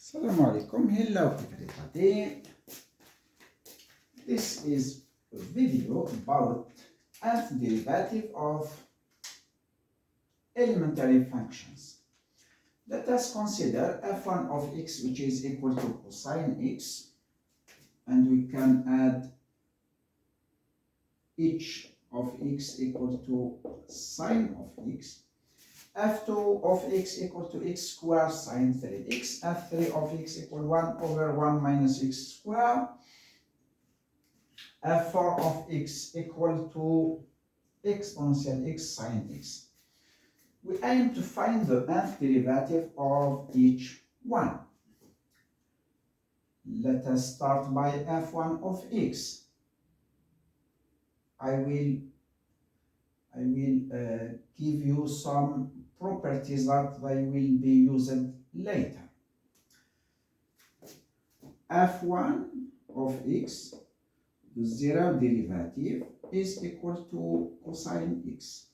Assalamu alaikum, hello everybody. This is a video about nth derivative of elementary functions. Let us consider f1 of x, which is equal to cosine x, and we can add each of x equal to sine of x. f2 of x equal to x squared sine 3x, f3 of x equal 1 over 1 minus x squared, f4 of x equal to exponential x sine x. We aim to find the nth derivative of each one. Let us start by f1 of x. I will give you some properties that they will be used later. f1 of x, the zero derivative, is equal to cosine x.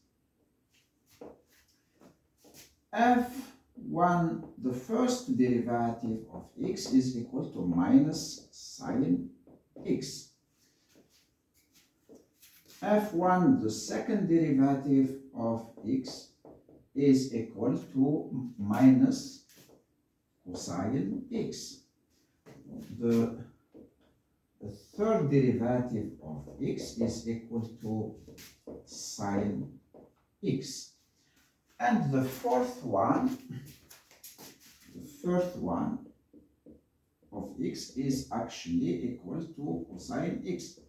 f1, the first derivative of x, is equal to minus sine x. f1, the second derivative of x, is equal to minus cosine x. The third derivative of x is equal to sine x. And the fourth one, the third one of x, is actually equal to cosine x,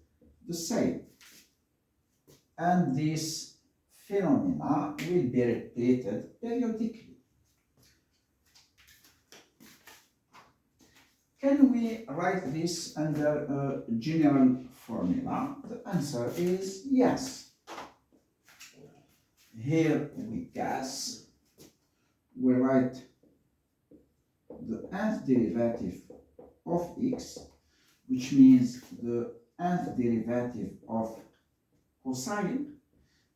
the same. And this phenomena will be repeated periodically. Can we write this under a general formula? The answer is yes. Here we guess, we write the nth derivative of x, which means the nth derivative of cosine.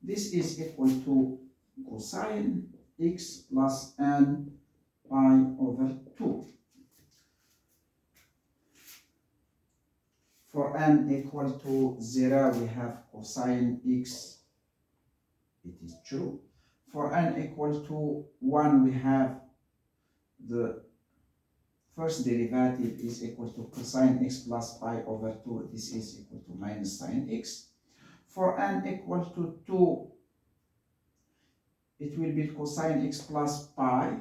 This is equal to cosine x plus n pi over 2. For n equal to 0, we have cosine x, it is true. For n equal to 1, we have the first derivative is equal to cosine x plus pi over 2. This is equal to minus sine x. For n equal to 2, it will be cosine x plus pi,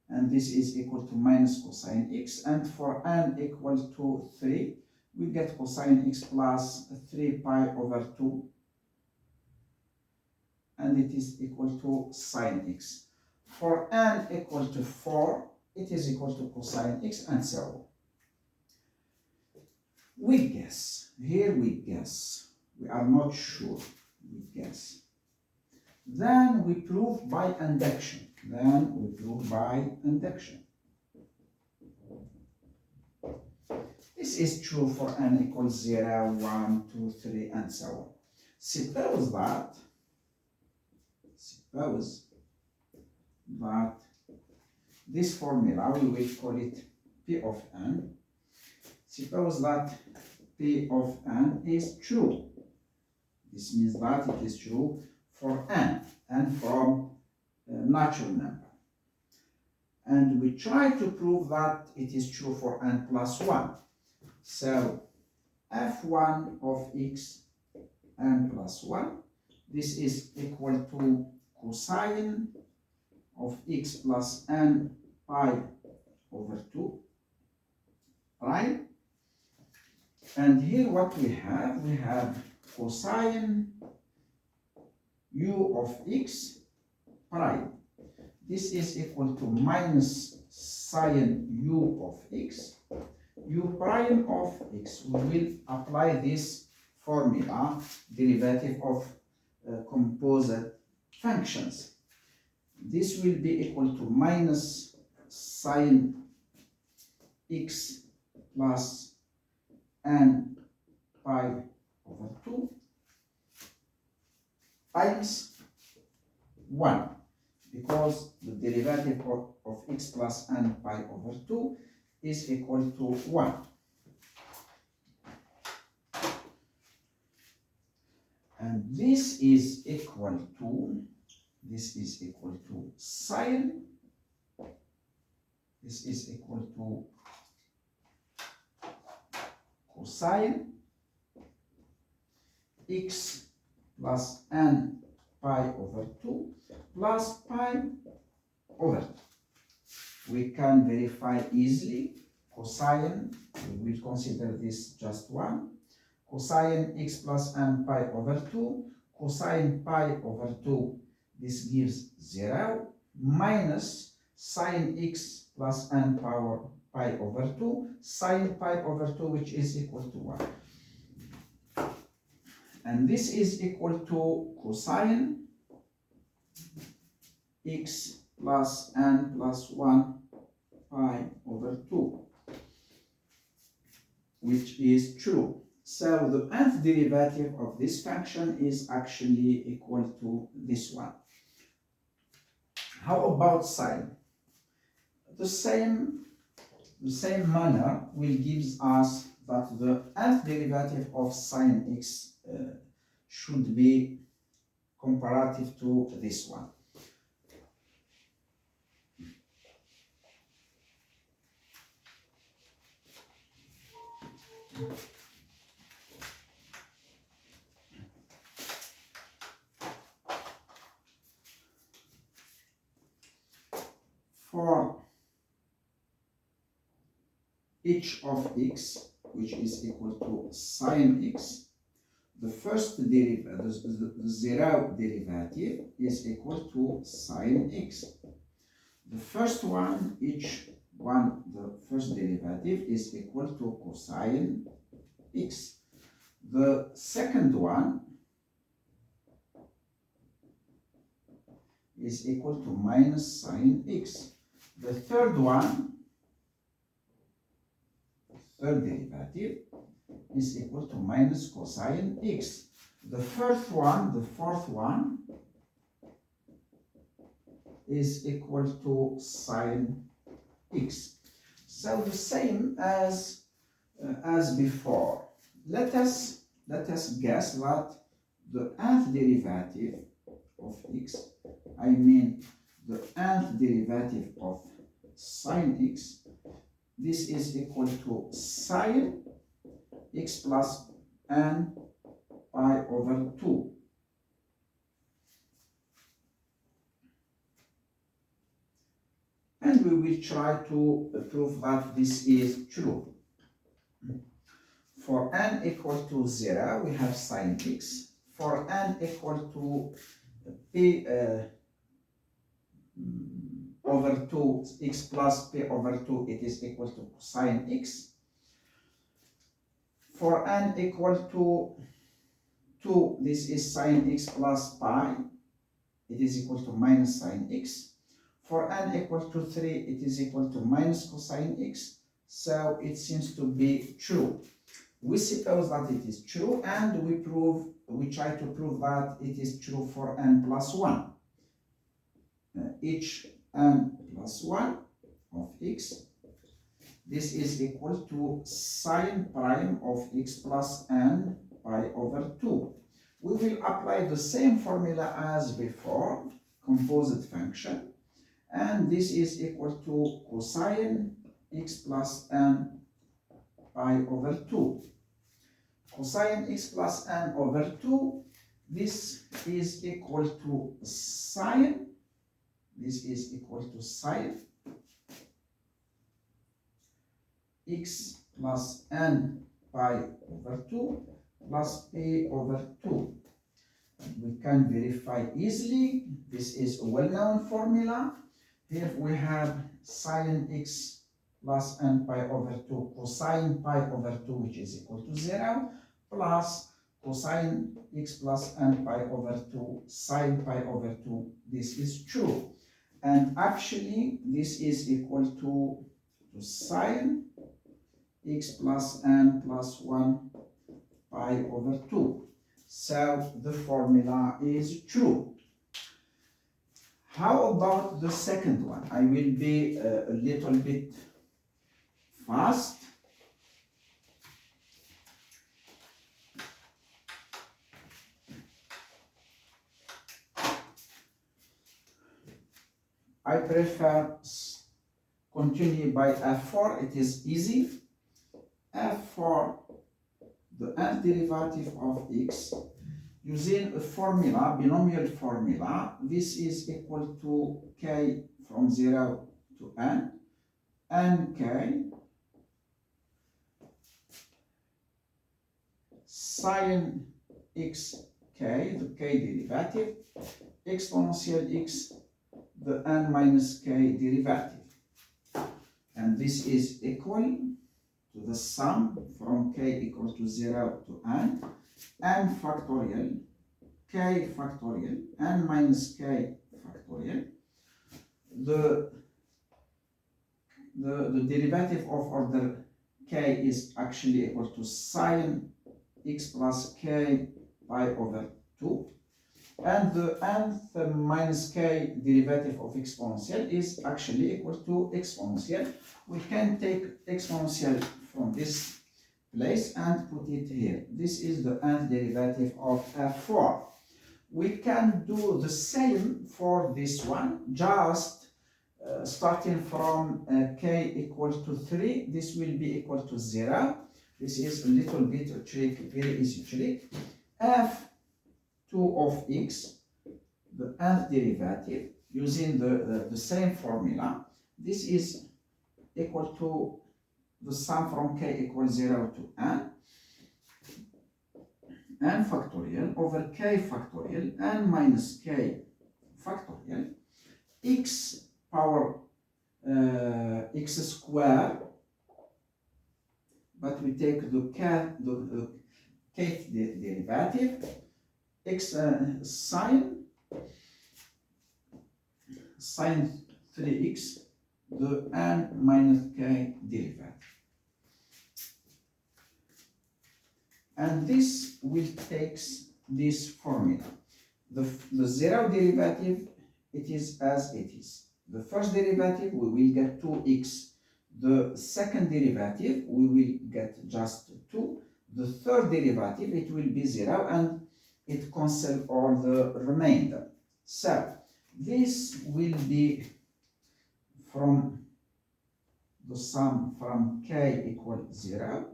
and this is equal to minus cosine x. And for n equal to 3, we get cosine x plus 3 pi over 2, and it is equal to sine x. For n equal to 4, it is equal to cosine x, and so on. We guess. Here we guess. We are not sure. We guess. Then we prove by induction. This is true for n equals 0, 1, 2, 3, and so on. Suppose that this formula, we will call it P of n. Suppose that P of n is true. This means that it is true for n and from natural number. And we try to prove that it is true for n plus 1. So f1 of x, n plus 1, this is equal to cosine of x plus n pi over 2, right? And here what we have cosine u of x prime. This is equal to minus sine u of x, u prime of x. We will apply this formula, derivative of composite functions. This will be equal to minus sine x plus n pi over 2 times 1. because the derivative of x plus n pi over 2 is equal to 1. And this is equal to sine, this is equal to cosine x plus n pi over 2 plus pi over 2. We can verify easily. Cosine, we will consider this just 1. Cosine x plus n pi over 2, cosine pi over 2, this gives 0, minus sine x plus n power pi over 2, sine pi over 2, which is equal to 1. And this is equal to cosine x plus n plus 1 pi over 2, which is true. So the nth derivative of this function is actually equal to this one. How about sine? The same manner will gives us that the nth derivative of sine x should be comparative to this one. For h of x, which is equal to sine x, the first derivative, the zero derivative is equal to sine x. The first one, the first derivative is equal to cosine x. The second one is equal to minus sine x. The third one, third derivative, is equal to minus cosine x. The fourth one is equal to sine x. So the same as before. Let us guess that the nth derivative of x, I mean the nth derivative of sine x, this is equal to sine x plus n pi over 2. And we will try to prove that this is true. For n equal to 0, we have sine x. For n equal to p over 2, x plus p over 2, it is equal to cosine x. For n equal to 2, this is sine x plus pi, it is equal to minus sine x. For n equal to 3, it is equal to minus cosine x. So it seems to be true. We suppose that it is true, and we try to prove that it is true for n plus 1. Each n plus 1 of x, this is equal to sine prime of x plus n pi over 2. We will apply the same formula as before, composite function, and this is equal to cosine x plus n pi over 2. Cosine x plus n over 2, this is equal to sine, this is equal to sine x plus n pi over 2 plus p over 2. We can verify easily. This is a well-known formula. Here we have sine x plus n pi over 2 cosine pi over 2, which is equal to 0, plus cosine x plus n pi over 2 sine pi over 2. This is true. And actually, this is equal to sine x plus n plus 1 pi over 2. So the formula is true. How about the second one? I will be a little bit fast. I prefer continue by f4, it is easy. f4, the nth derivative of x, using a formula, binomial formula, this is equal to k from 0 to n k sine x k, the k derivative, exponential x, the n minus k derivative. And this is equal to the sum from k equal to 0 to n factorial, k factorial, n minus k factorial. The derivative of order k is actually equal to sine x plus k pi over 2. And the nth minus k derivative of exponential is actually equal to exponential. We can take exponential from this place and put it here. This is the nth derivative of f4. We can do the same for this one, just starting from k equal to 3, this will be equal to 0. This is a little bit a trick, very easy trick. f2 of x, the nth derivative, using the same formula, this is equal to the sum from k equals 0 to n factorial over k factorial, n minus k factorial, x power x square, but we take the kth derivative, x sine 3x, the n minus k derivative. And this will take this formula. The zero derivative, it is as it is. The first derivative, we will get 2x. The second derivative, we will get just 2. The third derivative, it will be 0, and it cancels all the remainder. So, this will be from the sum from k equals 0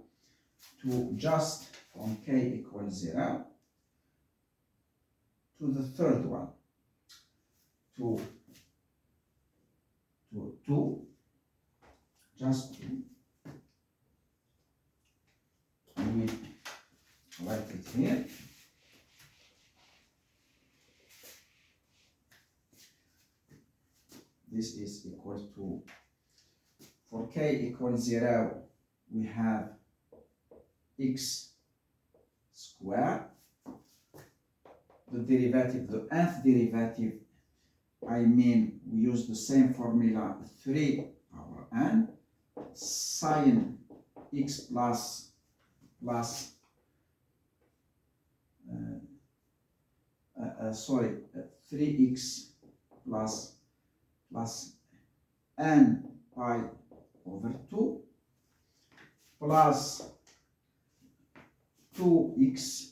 to just from k equals 0 to the third one, to 2, just 2. I will write it here. This is equal to, for k equals 0, we have x squared. The derivative, the nth derivative, I mean, we use the same formula, 3 power n, sine x plus 3x plus n pi over 2 plus 2x,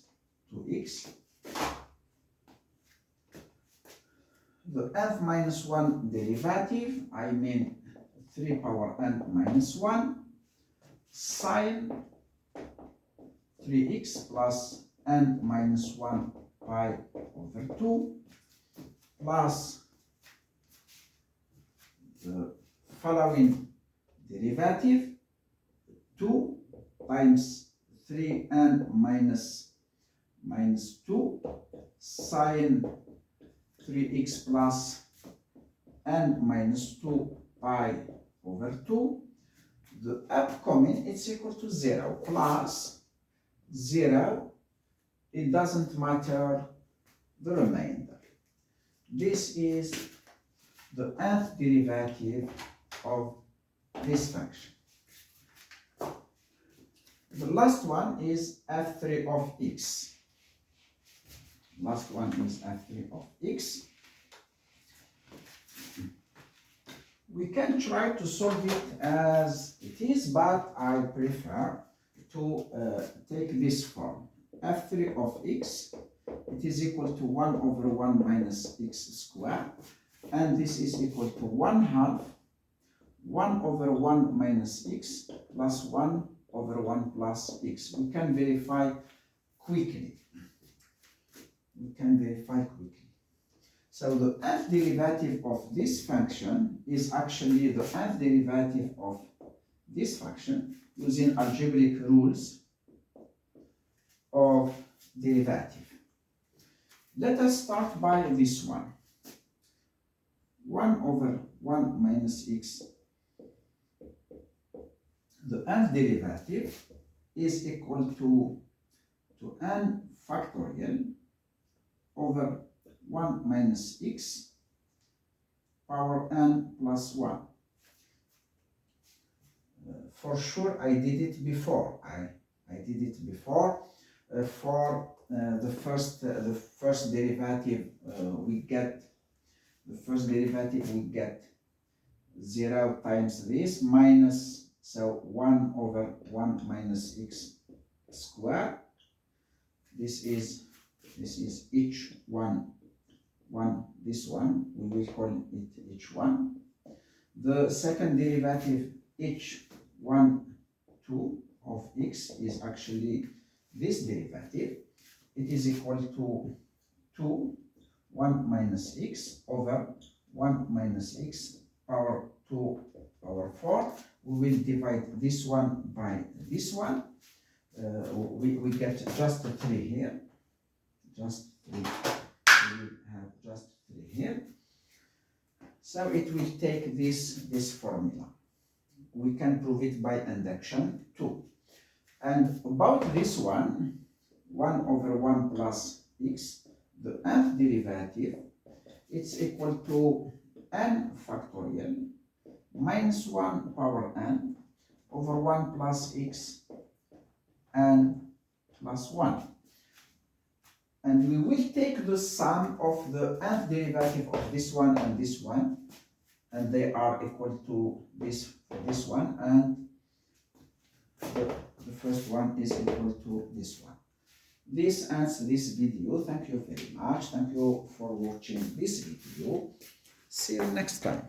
the nth minus 1 derivative, I mean 3 power n minus 1, sine 3x plus n minus 1 pi over 2 plus the following derivative, 2 times 3n minus 2 sine 3x plus n minus 2 pi over 2. The upcoming, it's equal to 0 plus 0. It doesn't matter the remainder. This is the nth derivative of this function. The last one is f3 of x. Last one is f3 of x. We can try to solve it as it is, but I prefer to take this form. f3 of x, it is equal to 1 over 1 minus x squared, and this is equal to 1/2 1 over 1 minus x plus 1 over 1 plus x. We can verify quickly. So the nth derivative of this function is actually the nth derivative of this function using algebraic rules of derivative. Let us start by this one. 1 over 1 minus x. The nth derivative is equal to n factorial over 1 minus x power n plus 1. For sure, I did it before. I did it before. For the first derivative, we get 0 times this minus, so 1 over 1 minus x squared. This is h1, this one, we will call it h1. The second derivative, h1, 2 of x is actually this derivative. It is equal to 2, 1 minus x over 1 minus x power 2 power 4. We will divide this one by this one. We get just 3 here. Just 3. We will have just 3 here. So it will take this formula. We can prove it by induction too. And about this one, 1 over 1 plus x, the nth derivative, it's equal to n factorial minus 1 power n over 1 plus x n plus 1. And we will take the sum of the nth derivative of this one and this one, and they are equal to this for this one, and the first one is equal to this one. This ends this video. Thank you very much. Thank you for watching this video. See you next time.